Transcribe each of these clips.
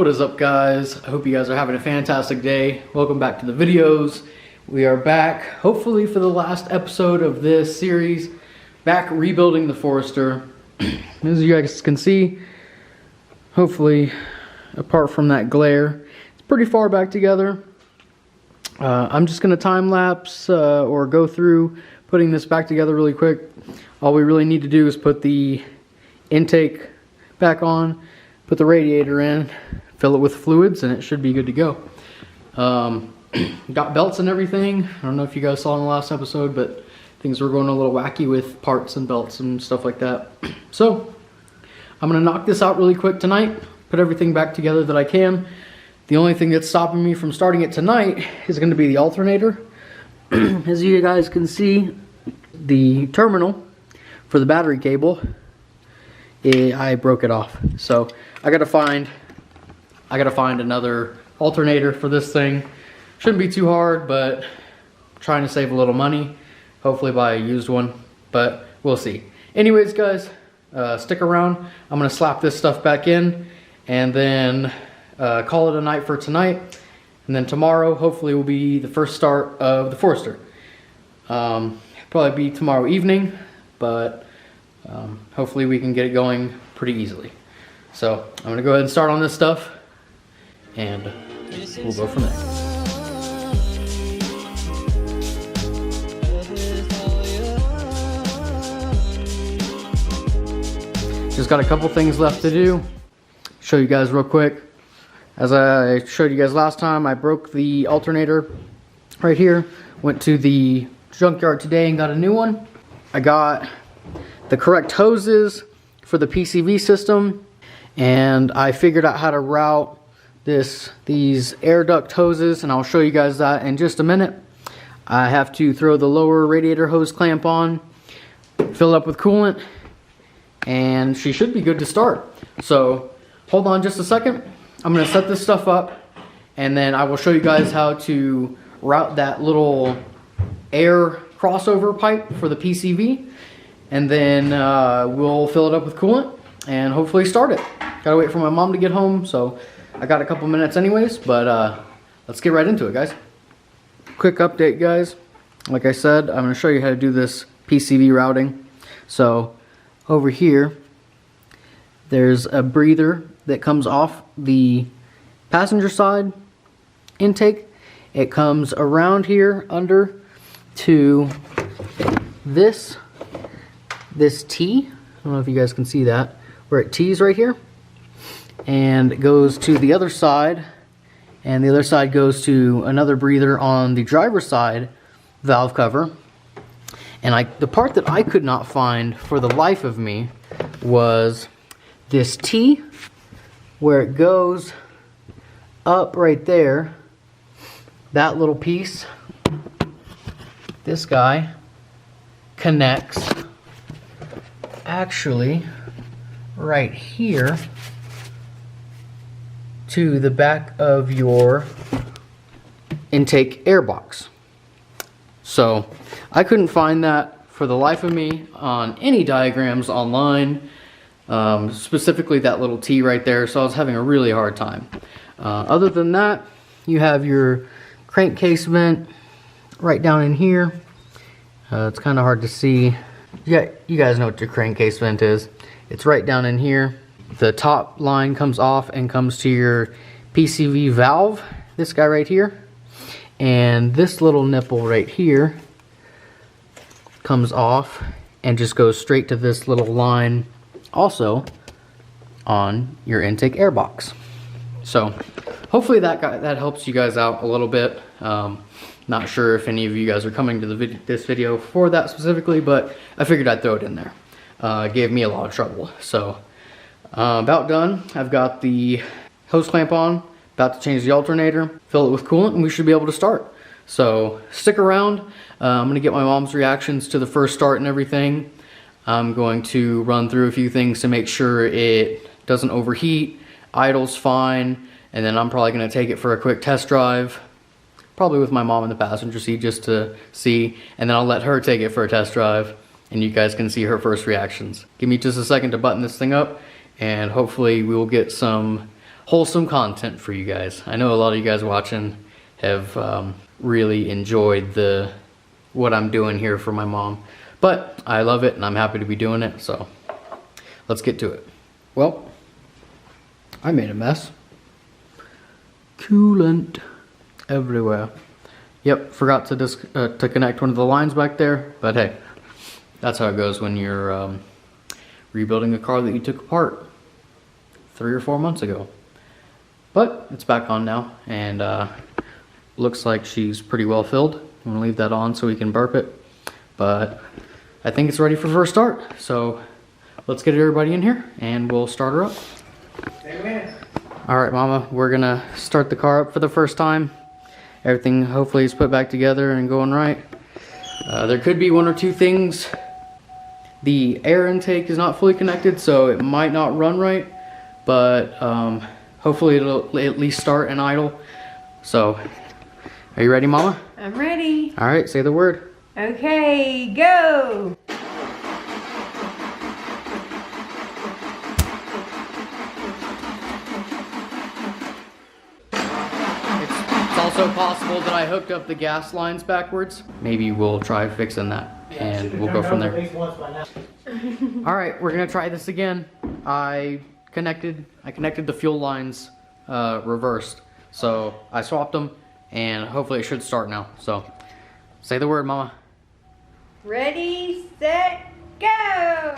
What is up, guys? I hope you guys are having a fantastic day. Welcome back to the videos. We are back, hopefully for the last episode of this series, back rebuilding the Forester. As you guys can see, hopefully, apart from that glare, it's pretty far back together. I'm just going to time lapse or go through putting this back together really quick. All we really need to do is put the intake back on, put the radiator in, fill it with fluids, and it should be good to go. Got belts and everything. I don't know if you guys saw in the last episode, but things were going a little wacky with parts and belts and stuff like that. So I'm gonna knock this out really quick tonight, put everything back together that I can. The only thing that's stopping me from starting it tonight is gonna be the alternator. As you guys can see, the terminal for the battery cable, I broke it off. So I gotta find another alternator for this thing. Shouldn't be too hard, but I'm trying to save a little money. Hopefully buy a used one, but we'll see. Anyways, guys, stick around. I'm gonna slap this stuff back in and then call it a night for tonight. And then tomorrow, hopefully, will be the first start of the Forester. Probably be tomorrow evening, but hopefully we can get it going pretty easily. So I'm gonna go ahead and start on this stuff, and we'll go from there. Just got a couple things left to do. Show you guys real quick. As I showed you guys last time, I broke the alternator right here. Went to the junkyard today and got a new one. I got the correct hoses for the PCV system, and I figured out how to route these air duct hoses, and I'll show you guys that in just a minute. I have to throw the lower radiator hose clamp on, fill it up with coolant, and she should be good to start. So hold on just a second. I'm going to set this stuff up, and then I will show you guys how to route that little air crossover pipe for the PCV, and then we'll fill it up with coolant and hopefully start it. Gotta wait for my mom to get home, so I got a couple minutes anyways, but let's get right into it, guys. Quick update, guys. Like I said, I'm going to show you how to do this PCV routing. So over here, there's a breather that comes off the passenger side intake. It comes around here under to this T. I don't know if you guys can see that, where it T's right here. And it goes to the other side, and the other side goes to another breather on the driver's side valve cover. And the part that I could not find for the life of me was this T, where it goes up right there. That little piece, this guy, connects actually right here to the back of your intake air box. So I couldn't find that for the life of me on any diagrams online, specifically that little T right there, so I was having a really hard time. Other than that, you have your crankcase vent right down in here. It's kind of hard to see. Yeah, you guys know what your crankcase vent is. It's right down in here. The top line comes off and comes to your PCV valve, this guy right here. And this little nipple right here comes off and just goes straight to this little line also on your intake air box. So hopefully that helps you guys out a little bit. Not sure if any of you guys are coming to this video for that specifically, but I figured I'd throw it in there. It gave me a lot of trouble. So about done. I've got the hose clamp on, about to change the alternator, fill it with coolant, and we should be able to start. So stick around. I'm going to get my mom's reactions to the first start and everything. I'm going to run through a few things to make sure it doesn't overheat, idles fine, and then I'm probably going to take it for a quick test drive, probably with my mom in the passenger seat just to see, and then I'll let her take it for a test drive and you guys can see her first reactions. Give me just a second to button this thing up, and hopefully we will get some wholesome content for you guys. I know a lot of you guys watching have really enjoyed what I'm doing here for my mom, but I love it and I'm happy to be doing it. So let's get to it. Well, I made a mess. Coolant everywhere. Yep, forgot to connect one of the lines back there, but hey, that's how it goes when you're rebuilding a car that you took apart 3 or 4 months ago. But it's back on now, and looks like she's pretty well filled. I'm gonna leave that on so we can burp it, but I think it's ready for first start. So let's get everybody in here and we'll start her up. Amen. All right, Mama, we're gonna start the car up for the first time. Everything hopefully is put back together and going right. There could be 1 or 2 things. The air intake is not fully connected, so it might not run right, but hopefully it'll at least start and idle. So, are you ready, Mama? I'm ready. All right, say the word. Okay, go. It's also possible that I hooked up the gas lines backwards. Maybe we'll try fixing that, and we'll go from there. All right, we're gonna try this again. I connected the fuel lines reversed, so I swapped them, and hopefully it should start now. So, say the word, Mama. Ready, set, go.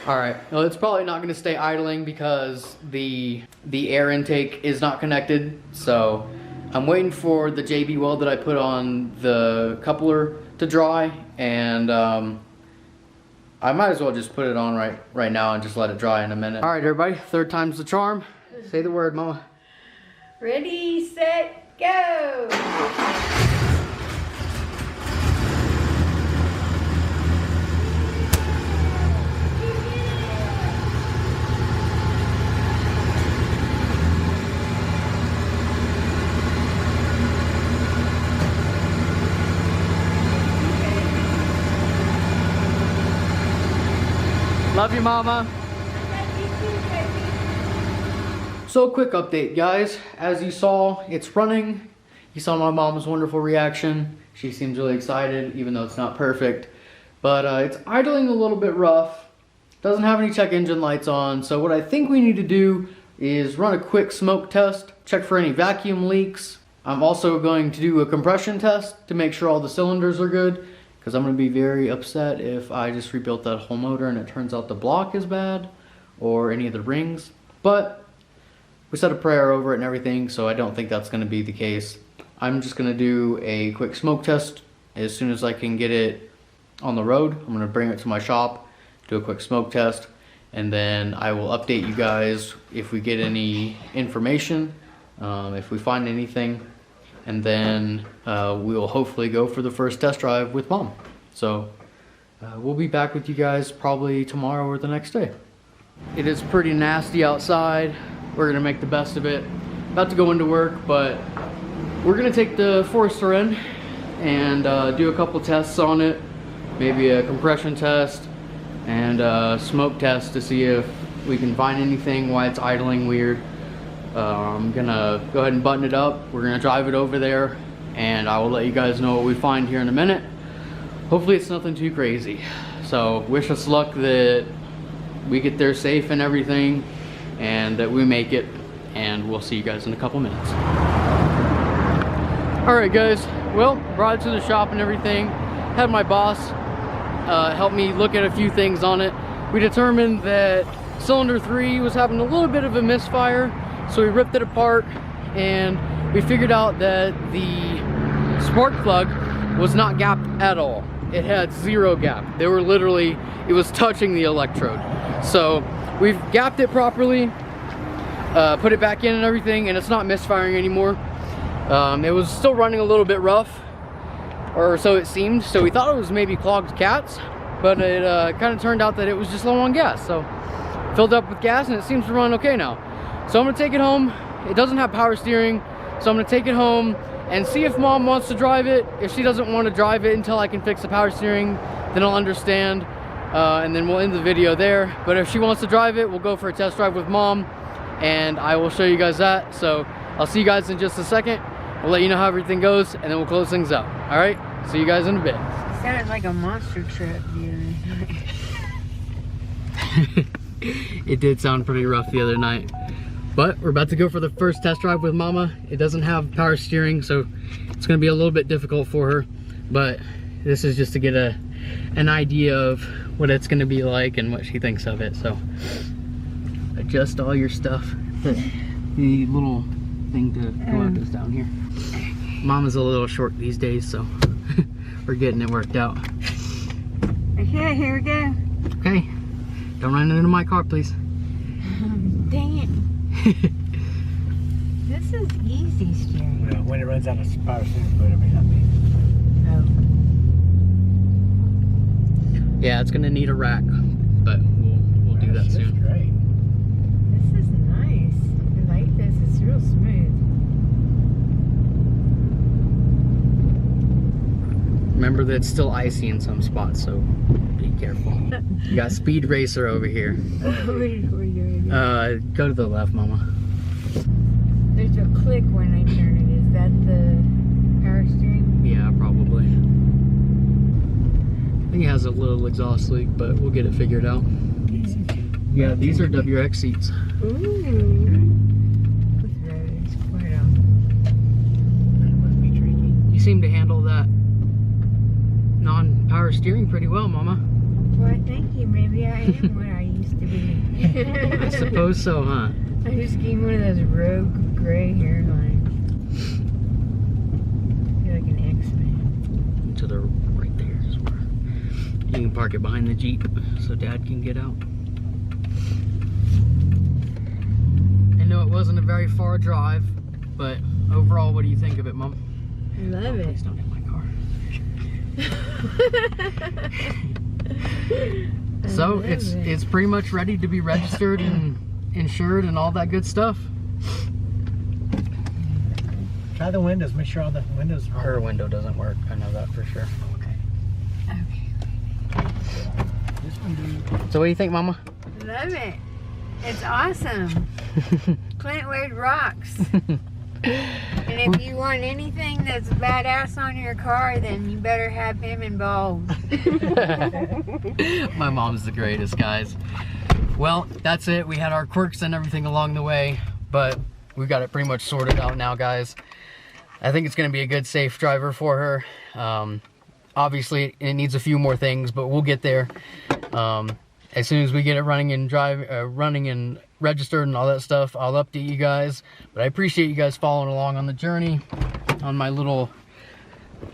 All right, well, it's probably not gonna stay idling because the air intake is not connected. So I'm waiting for the JB weld that I put on the coupler to dry, and I might as well just put it on right now and just let it dry in a minute. All right, everybody, 3rd time's the charm. Say the word, Mama. Ready, set, go. Love you, Mama. So, quick update, guys. As you saw, it's running. You saw my mom's wonderful reaction. She seems really excited, even though it's not perfect. But it's idling a little bit rough. Doesn't have any check engine lights on. So what I think we need to do is run a quick smoke test, check for any vacuum leaks. I'm also going to do a compression test to make sure all the cylinders are good, because I'm going to be very upset if I just rebuilt that whole motor and it turns out the block is bad or any of the rings. But we said a prayer over it and everything, so I don't think that's going to be the case. I'm just going to do a quick smoke test as soon as I can get it on the road. I'm going to bring it to my shop, do a quick smoke test, and then I will update you guys if we get any information, if we find anything. And then we will hopefully go for the first test drive with Mom. So we'll be back with you guys probably tomorrow or the next day. It is pretty nasty outside. We're gonna make the best of it. About to go into work, but we're gonna take the Forester in and do a couple tests on it. Maybe a compression test and a smoke test to see if we can find anything, why it's idling weird. I'm gonna go ahead and button it up. We're gonna drive it over there, and I will let you guys know what we find here in a minute. Hopefully it's nothing too crazy. So wish us luck that we get there safe and everything, and that we make it, and we'll see you guys in a couple minutes. Alright guys, well, brought it to the shop and everything. Had my boss help me look at a few things on it. We determined that cylinder 3 was having a little bit of a misfire. So we ripped it apart, and we figured out that the spark plug was not gapped at all. It had 0 gap. They were literally, it was touching the electrode. So we've gapped it properly, put it back in and everything, and it's not misfiring anymore. It was still running a little bit rough, or so it seemed. So we thought it was maybe clogged cats, but it kind of turned out that it was just low on gas. So filled up with gas, and it seems to run okay now. So I'm gonna take it home. It doesn't have power steering, so I'm gonna take it home and see if mom wants to drive it. If she doesn't want to drive it until I can fix the power steering, then I'll understand, and then we'll end the video there. But if she wants to drive it, we'll go for a test drive with mom, and I will show you guys that. So I'll see you guys in just a second. We'll let you know how everything goes, and then we'll close things out. All right, see you guys in a bit. It sounded like a monster truck the other night. It did sound pretty rough the other night. But we're about to go for the first test drive with mama. It doesn't have power steering, so it's gonna be a little bit difficult for her. But this is just to get an idea of what it's gonna be like and what she thinks of it. So adjust all your stuff. The little thing to go up is down here. Mama's a little short these days, so we're getting it worked out. Okay, here we go. Okay, don't run into my car, please. Dang it. This is easy steering. Well, when it runs out of power steering fluid, it may not be. Oh. Yeah, it's gonna need a rack, but we'll do that That's soon. great. This is nice. I like this. It's real smooth. Remember that it's still icy in some spots, so be careful. You got Speed Racer over here. Go to the left, mama. There's a click when I turn it. Is that the power steering? Yeah, probably. I think it has a little exhaust leak, but we'll get it figured out. Yeah, these are WX seats. Ooh. With those. Quite on. That must be tricky. You seem to handle that non-power steering pretty well, mama. Well, thank you. Maybe I am what I used to be. I suppose so, huh? I just gained one of those rogue gray hairlines. I feel like an X-Man. To the right there is where you can park it behind the Jeep so Dad can get out. I know it wasn't a very far drive, but overall, what do you think of it, Mom? I love it. Please don't hit my car. So it's pretty much ready to be registered and insured and all that good stuff. Try the windows. Make sure all the windows are. Her window doesn't work. I know that for sure. Okay. Okay. This one do. So what do you think, Mama? Love it. It's awesome. Clint Wade rocks. And if you want anything that's badass on your car, then you better have him involved. My mom's the greatest, guys. Well, that's it. We had our quirks and everything along the way, but we got it pretty much sorted out now, guys. I think it's going to be a good, safe driver for her. Obviously, it needs a few more things, but we'll get there. As soon as we get it running and registered and all that stuff, I'll update you guys. But I appreciate you guys following along on the journey, on my little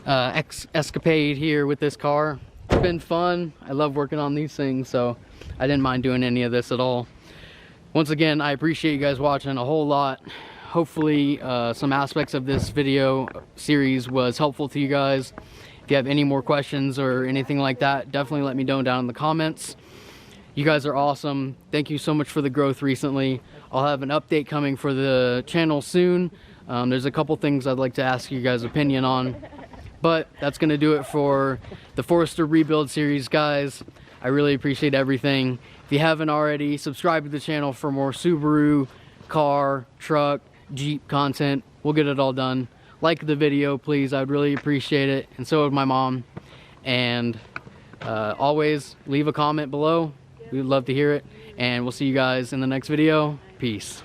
escapade here with this car. It's been fun. I love working on these things, so I didn't mind doing any of this at all. Once again, I appreciate you guys watching a whole lot. Hopefully some aspects of this video series was helpful to you guys. If you have any more questions or anything like that, definitely let me know down in the comments. You guys are awesome. Thank you so much for the growth recently. I'll have an update coming for the channel soon. There's a couple things I'd like to ask you guys' opinion on. But that's going to do it for the Forester Rebuild series, guys. I really appreciate everything. If you haven't already, subscribe to the channel for more Subaru, car, truck, Jeep content. We'll get it all done. Like the video, please. I'd really appreciate it. And so would my mom. And always leave a comment below. We'd love to hear it. And we'll see you guys in the next video. Peace.